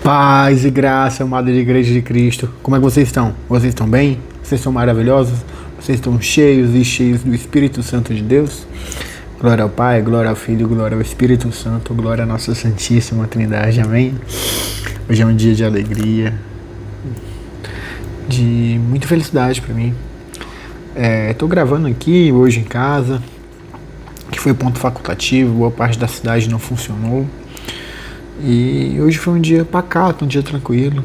Paz e graça, amada de Igreja de Cristo. Como é que vocês estão? Vocês estão bem? Vocês estão maravilhosos? Vocês estão cheios e cheios do Espírito Santo de Deus? Glória ao Pai, glória ao Filho, glória ao Espírito Santo, glória à nossa Santíssima Trindade. Amém? Hoje é um dia de alegria, de muita felicidade para mim. Estou gravando aqui hoje em casa, que foi ponto facultativo, boa parte da cidade não funcionou. E hoje foi um dia pacato, um dia tranquilo.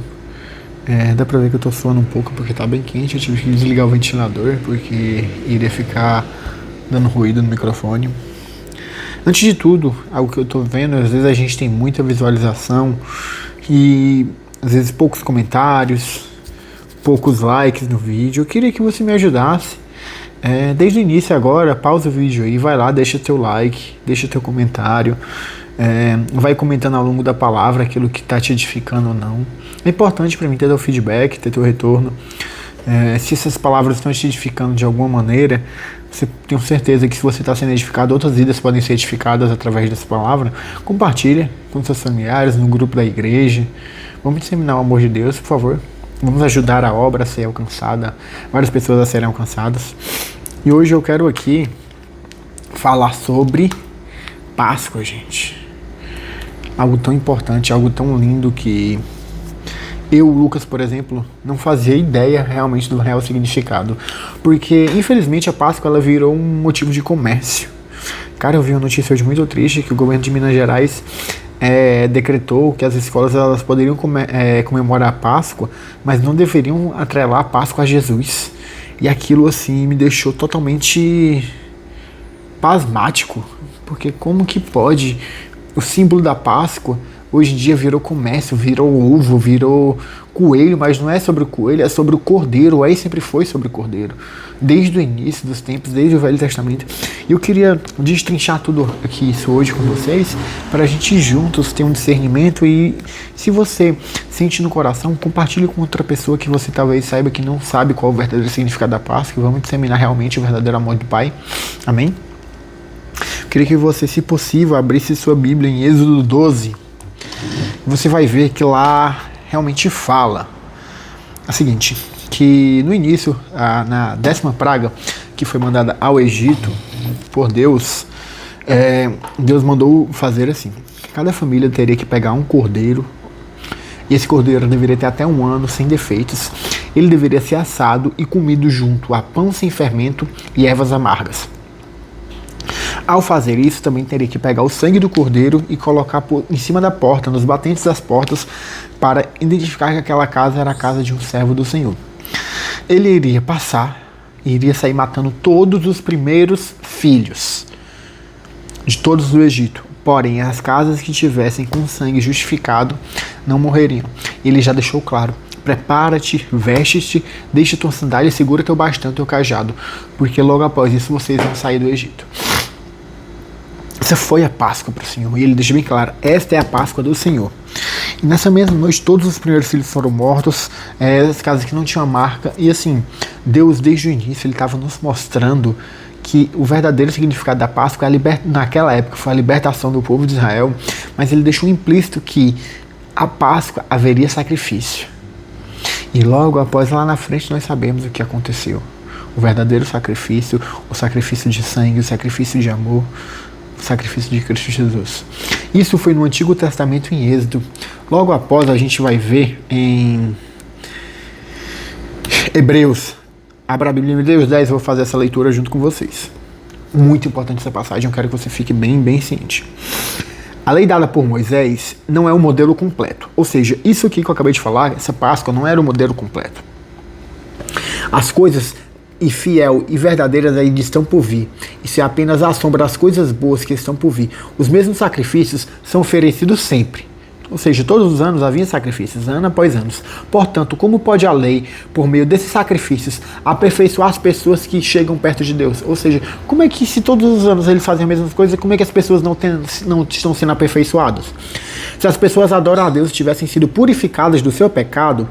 Dá pra ver que eu tô suando um pouco porque tá bem quente. Eu tive que desligar o ventilador porque iria ficar dando ruído no microfone. Antes de tudo, algo que eu tô vendo, às vezes a gente tem muita visualização e às vezes poucos comentários, poucos likes no vídeo. Eu queria que você me ajudasse. Desde o início agora, pausa o vídeo aí, vai lá, deixa teu like, deixa teu comentário. Vai comentando ao longo da palavra aquilo que está te edificando ou não. É importante para mim ter teu feedback, ter teu retorno. Se essas palavras estão te edificando de alguma maneira, tenho certeza que se você está sendo edificado, outras vidas podem ser edificadas através dessa palavra. Compartilha com seus familiares, no grupo da igreja. Vamos disseminar o amor de Deus, por favor. Vamos ajudar a obra a ser alcançada, várias pessoas a serem alcançadas. E hoje eu quero aqui falar sobre Páscoa, gente. Algo tão importante, algo tão lindo que eu, Lucas, por exemplo, não fazia ideia realmente do real significado. Porque, infelizmente, a Páscoa ela virou um motivo de comércio. Cara, eu vi uma notícia hoje muito triste que o governo de Minas Gerais decretou que as escolas elas poderiam comemorar a Páscoa, mas não deveriam atrelar a Páscoa a Jesus. E aquilo, assim, me deixou totalmente pasmático. Porque como que pode o símbolo da Páscoa hoje em dia virou comércio, virou ovo, virou coelho, mas não é sobre o coelho, é sobre o cordeiro. Aí sempre foi sobre o cordeiro, desde o início dos tempos, desde o Velho Testamento. E eu queria destrinchar tudo aqui isso hoje com vocês, para a gente juntos ter um discernimento. E se você sente no coração, compartilhe com outra pessoa que você talvez saiba que não sabe qual é o verdadeiro significado da Páscoa, e vamos disseminar realmente o verdadeiro amor do Pai. Amém? Queria que você, se possível, abrisse sua Bíblia em Êxodo 12. Você vai ver que lá realmente fala o seguinte, que no início, na 10ª praga que foi mandada ao Egito por Deus, Deus mandou fazer assim: cada família teria que pegar um cordeiro, e esse cordeiro deveria ter até 1 ano sem defeitos. Ele deveria ser assado e comido junto a pão sem fermento e ervas amargas. Ao fazer isso, também teria que pegar o sangue do cordeiro e colocar em cima da porta, nos batentes das portas, para identificar que aquela casa era a casa de um servo do Senhor. Ele iria passar e iria sair matando todos os primeiros filhos de todos do Egito. Porém, as casas que tivessem com sangue justificado não morreriam. Ele já deixou claro: prepara-te, veste-te, deixa tua sandália e segura teu bastão, teu cajado, porque logo após isso vocês vão sair do Egito. Essa foi a Páscoa para o Senhor, e ele deixa bem claro: esta é a Páscoa do Senhor. E nessa mesma noite todos os primeiros filhos foram mortos, as casas que não tinham marca. E assim, Deus desde o início ele estava nos mostrando que o verdadeiro significado da Páscoa naquela época foi a libertação do povo de Israel, mas ele deixou implícito que a Páscoa haveria sacrifício. E logo após, lá na frente, nós sabemos o que aconteceu. O verdadeiro sacrifício, o sacrifício de sangue, o sacrifício de amor, o sacrifício de Cristo Jesus. Isso foi no Antigo Testamento, em Êxodo. Logo após, a gente vai ver em Hebreus. Abra a Bíblia em Hebreus 10, eu vou fazer essa leitura junto com vocês. Muito importante essa passagem, eu quero que você fique bem ciente. A lei dada por Moisés não é o modelo completo. Ou seja, isso aqui que eu acabei de falar, essa Páscoa, não era o modelo completo. As coisas fiel e verdadeiras ainda estão por vir. Isso é apenas a sombra das coisas boas que estão por vir. Os mesmos sacrifícios são oferecidos sempre. Ou seja, todos os anos havia sacrifícios, ano após ano. Portanto, como pode a lei, por meio desses sacrifícios, aperfeiçoar as pessoas que chegam perto de Deus? Ou seja, como é que, se todos os anos eles fazem as mesmas coisas, como é que as pessoas não estão sendo aperfeiçoadas? Se as pessoas adoram a Deus tivessem sido purificadas do seu pecado,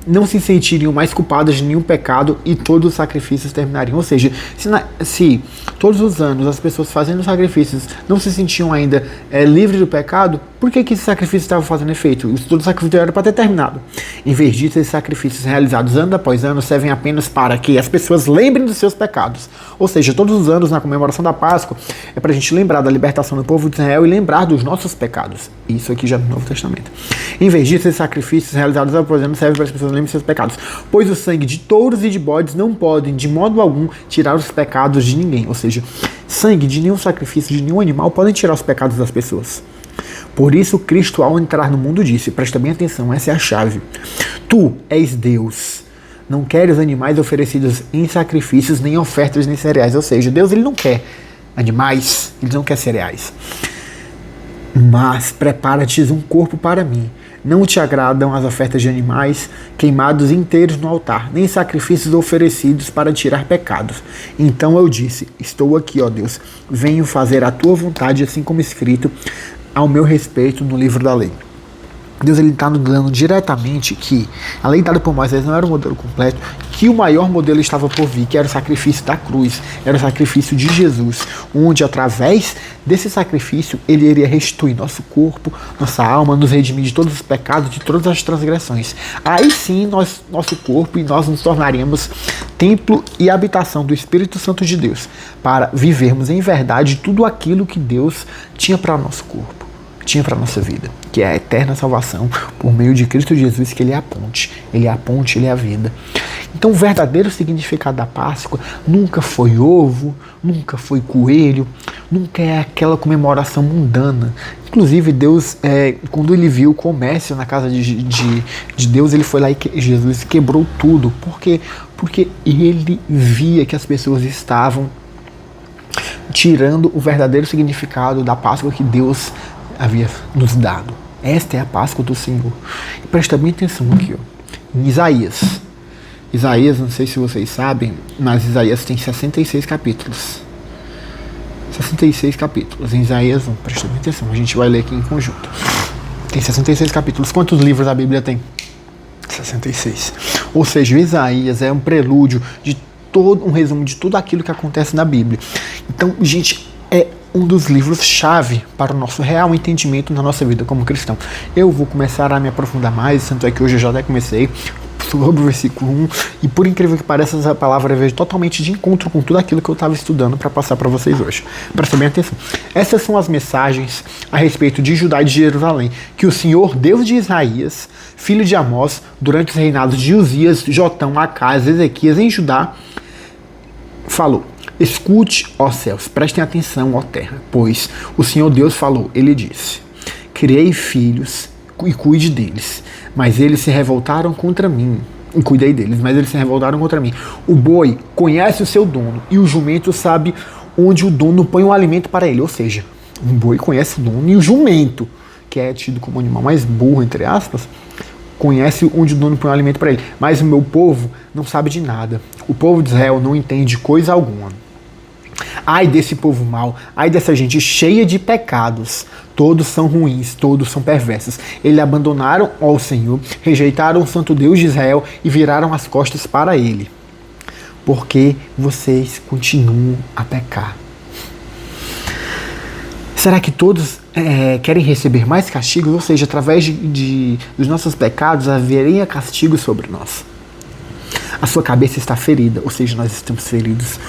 não se sentiriam mais culpadas de nenhum pecado e todos os sacrifícios terminariam. Ou seja, se todos os anos as pessoas fazendo sacrifícios não se sentiam ainda livres do pecado, por que esse sacrifício estava fazendo efeito? Todo o sacrifício era para ter terminado. Em vez disso, esses sacrifícios realizados ano após ano servem apenas para que as pessoas lembrem dos seus pecados. Ou seja, todos os anos na comemoração da Páscoa é para a gente lembrar da libertação do povo de Israel e lembrar dos nossos pecados. Isso aqui já no Novo Testamento. Em vez disso, esses sacrifícios realizados ano após ano servem para as pessoas lembrem dos seus pecados. Pois o sangue de touros e de bodes não podem, de modo algum, tirar os pecados de ninguém. Ou seja, sangue de nenhum sacrifício, de nenhum animal podem tirar os pecados das pessoas. Por isso Cristo, ao entrar no mundo, disse, presta bem atenção, essa é a chave: tu és Deus, não queres animais oferecidos em sacrifícios, nem ofertas, nem cereais. Ou seja, Deus ele não quer animais, ele não quer cereais. Mas prepara-te um corpo para mim. Não te agradam as ofertas de animais queimados inteiros no altar, nem sacrifícios oferecidos para tirar pecados. Então eu disse, estou aqui, ó Deus, venho fazer a tua vontade, assim como escrito ao meu respeito no livro da lei. Deus ele está nos dando diretamente que a lei dada por Moisés não era o modelo completo, que o maior modelo estava por vir, que era o sacrifício da cruz, era o sacrifício de Jesus, onde através desse sacrifício ele iria restituir nosso corpo, nossa alma, nos redimir de todos os pecados, de todas as transgressões. Aí sim nosso corpo e nós nos tornaríamos templo e habitação do Espírito Santo de Deus, para vivermos em verdade tudo aquilo que Deus tinha para o nosso corpo, tinha para a nossa vida, que é a eterna salvação por meio de Cristo Jesus, que ele é a ponte, ele é a vida. Então o verdadeiro significado da Páscoa nunca foi ovo, nunca foi coelho, nunca é aquela comemoração mundana. Inclusive Deus, quando ele viu o comércio na casa de Deus, ele foi lá e Jesus quebrou tudo. Por quê? Porque ele via que as pessoas estavam tirando o verdadeiro significado da Páscoa que Deus havia nos dado. Esta é a Páscoa do Senhor. E presta bem atenção aqui, ó. Em Isaías, não sei se vocês sabem, mas Isaías tem 66 capítulos. 66 capítulos. Em Isaías, presta bem atenção, a gente vai ler aqui em conjunto. Tem 66 capítulos. Quantos livros a Bíblia tem? 66. Ou seja, Isaías é um prelúdio de todo um resumo de tudo aquilo que acontece na Bíblia. Então, gente, é um dos livros-chave para o nosso real entendimento na nossa vida como cristão. Eu vou começar a me aprofundar mais, tanto é que hoje eu já até comecei sobre o versículo 1, e por incrível que pareça, essa palavra veio totalmente de encontro com tudo aquilo que eu estava estudando para passar para vocês hoje. Prestem bem atenção. Essas são as mensagens a respeito de Judá e de Jerusalém, que o Senhor, Deus de Isaías, filho de Amós, durante os reinados de Uzias, Jotão, Acás, Ezequias em Judá, falou: escute, ó céus, prestem atenção, ó terra, pois o Senhor Deus falou, ele disse: criei filhos e cuide deles, mas eles se revoltaram contra mim. Cuidei deles, mas eles se revoltaram contra mim. O boi conhece o seu dono e o jumento sabe onde o dono põe o alimento para ele. Ou seja, um boi conhece o dono e o jumento, que é tido como o animal mais burro, entre aspas, conhece onde o dono põe o alimento para ele. Mas o meu povo não sabe de nada. O povo de Israel não entende coisa alguma. Ai desse povo mau, ai dessa gente cheia de pecados. Todos são ruins, todos são perversos. Eles abandonaram ao Senhor, rejeitaram o Santo Deus de Israel e viraram as costas para ele. Porque vocês continuam a pecar. Será que todos querem receber mais castigos? Ou seja, através dos nossos pecados haveria castigo sobre nós. A sua cabeça está ferida, ou seja, nós estamos feridos.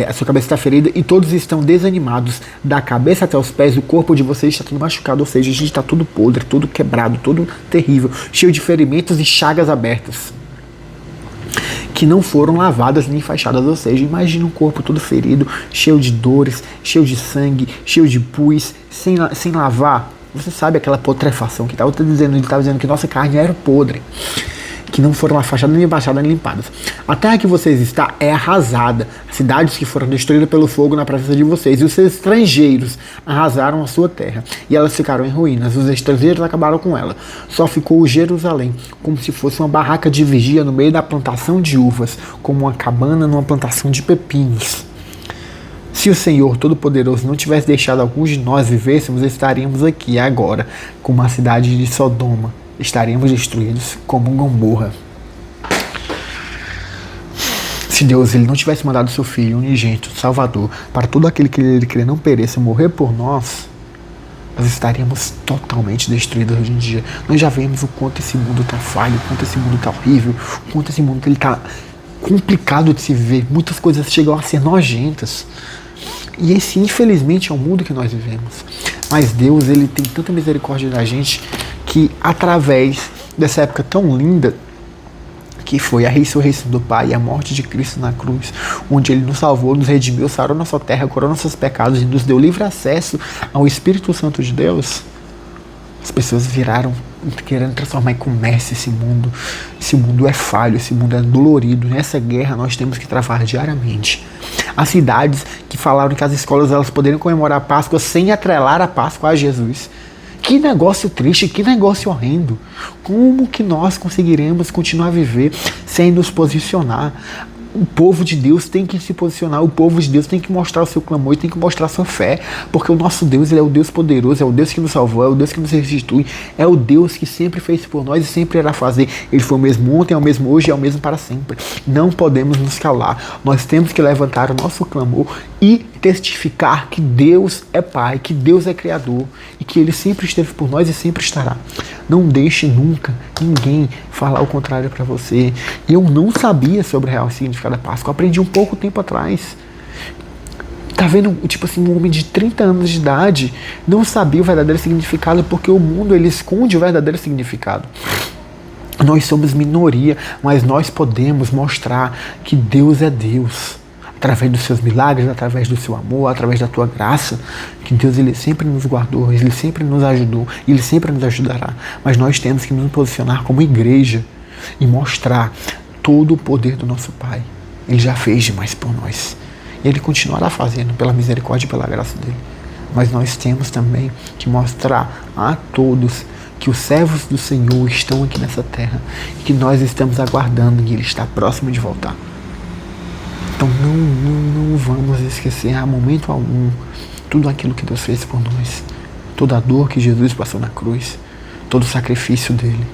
A sua cabeça está ferida e todos estão desanimados, da cabeça até os pés. O corpo de vocês está tudo machucado, ou seja, a gente está tudo podre, tudo quebrado, tudo terrível, cheio de ferimentos e chagas abertas que não foram lavadas nem enfaixadas. Ou seja, imagina um corpo todo ferido, cheio de dores, cheio de sangue, cheio de pus, sem lavar. Você sabe aquela putrefação que ele estava dizendo que nossa carne era podre, que não foram afastadas nem baixadas nem limpadas. A terra que vocês estão é arrasada, cidades que foram destruídas pelo fogo na presença de vocês, e os seus estrangeiros arrasaram a sua terra, e elas ficaram em ruínas, os estrangeiros acabaram com ela. Só ficou Jerusalém, como se fosse uma barraca de vigia no meio da plantação de uvas, como uma cabana numa plantação de pepinos. Se o Senhor Todo-Poderoso não tivesse deixado alguns de nós vivêssemos, estaríamos aqui agora, como a cidade de Sodoma estaríamos destruídos como Gomorra. Se Deus ele não tivesse mandado seu Filho unigênito, Salvador, para todo aquele que ele crê não pereça, morrer por nós estaríamos totalmente destruídos hoje em dia. Nós já vemos o quanto esse mundo está falho, o quanto esse mundo está horrível, o quanto esse mundo está complicado de se viver. Muitas coisas chegam a ser nojentas. E esse, infelizmente, é o mundo que nós vivemos. Mas Deus, ele tem tanta misericórdia da gente que, através dessa época tão linda, que foi a ressurreição do Pai e a morte de Cristo na cruz, onde Ele nos salvou, nos redimiu, sarou nossa terra, curou nossos pecados e nos deu livre acesso ao Espírito Santo de Deus, as pessoas viraram querendo transformar em comércio esse mundo. Esse mundo é falho, esse mundo é dolorido. Nessa guerra nós temos que travar diariamente. As cidades que falaram que as escolas elas poderiam comemorar a Páscoa sem atrelar a Páscoa a Jesus. Que negócio triste, que negócio horrendo. Como que nós conseguiremos continuar a viver sem nos posicionar? O povo de Deus tem que se posicionar, o povo de Deus tem que mostrar o seu clamor e tem que mostrar a sua fé, porque o nosso Deus ele é o Deus poderoso, é o Deus que nos salvou, é o Deus que nos restitui, é o Deus que sempre fez por nós e sempre irá fazer. Ele foi o mesmo ontem, é o mesmo hoje e é o mesmo para sempre. Não podemos nos calar, nós temos que levantar o nosso clamor e testificar que Deus é Pai, que Deus é Criador e que Ele sempre esteve por nós e sempre estará. Não deixe nunca ninguém falar o contrário para você. Eu não sabia sobre o real significado da Páscoa, eu aprendi um pouco tempo atrás. Tá vendo, tipo assim, um homem de 30 anos de idade não sabia o verdadeiro significado porque o mundo ele esconde o verdadeiro significado. Nós somos minoria, mas nós podemos mostrar que Deus é Deus. Através dos seus milagres, através do seu amor, através da tua graça, que Deus ele sempre nos guardou, Ele sempre nos ajudou, Ele sempre nos ajudará. Mas nós temos que nos posicionar como igreja e mostrar todo o poder do nosso Pai. Ele já fez demais por nós. E Ele continuará fazendo pela misericórdia e pela graça dEle. Mas nós temos também que mostrar a todos que os servos do Senhor estão aqui nessa terra e que nós estamos aguardando e Ele está próximo de voltar. Então não vamos esquecer a momento algum tudo aquilo que Deus fez por nós, toda a dor que Jesus passou na cruz, todo o sacrifício dele,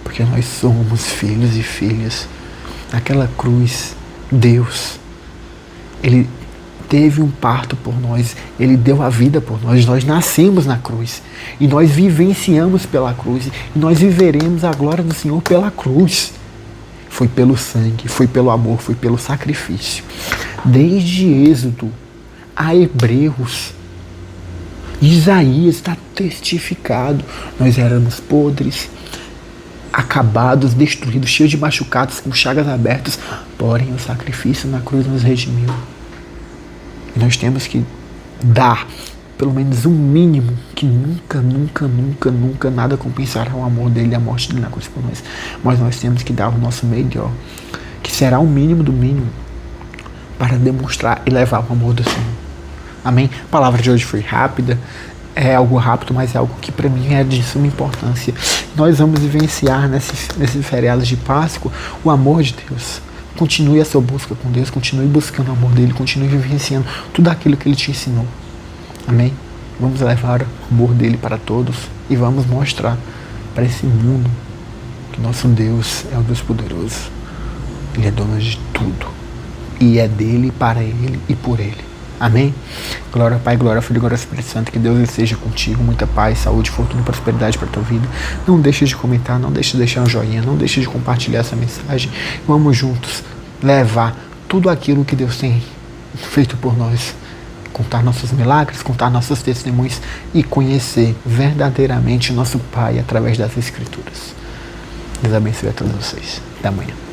porque nós somos filhos e filhas. Naquela cruz, Deus, Ele teve um parto por nós, Ele deu a vida por nós, nós nascemos na cruz e nós vivenciamos pela cruz e nós viveremos a glória do Senhor pela cruz. Foi pelo sangue, foi pelo amor, foi pelo sacrifício. Desde Êxodo a Hebreus, Isaías está testificado. Nós éramos podres, acabados, destruídos, cheios de machucados, com chagas abertas. Porém, o sacrifício na cruz nos redimiu. E nós temos que dar pelo menos um mínimo que nunca nada compensará o amor dele e a morte dele na cruz por nós. Mas nós temos que dar o nosso melhor, que será o mínimo do mínimo, para demonstrar e levar o amor do Senhor. Amém? A palavra de hoje foi rápida, é algo rápido, mas é algo que para mim é de suma importância. Nós vamos vivenciar nesses feriados de Páscoa o amor de Deus. Continue a sua busca com Deus, continue buscando o amor dele, continue vivenciando tudo aquilo que ele te ensinou. Amém? Vamos levar o amor dele para todos e vamos mostrar para esse mundo que nosso Deus é o Deus poderoso. Ele é dono de tudo. E é dele, para ele e por ele. Amém? Glória ao Pai, glória ao Filho e glória ao Espírito Santo. Que Deus esteja contigo. Muita paz, saúde, fortuna e prosperidade para a tua vida. Não deixe de comentar, não deixe de deixar um joinha, não deixe de compartilhar essa mensagem. Vamos juntos levar tudo aquilo que Deus tem feito por nós. Contar nossos milagres, contar nossos testemunhos e conhecer verdadeiramente nosso Pai através das Escrituras. Deus abençoe a todos vocês. Até amanhã.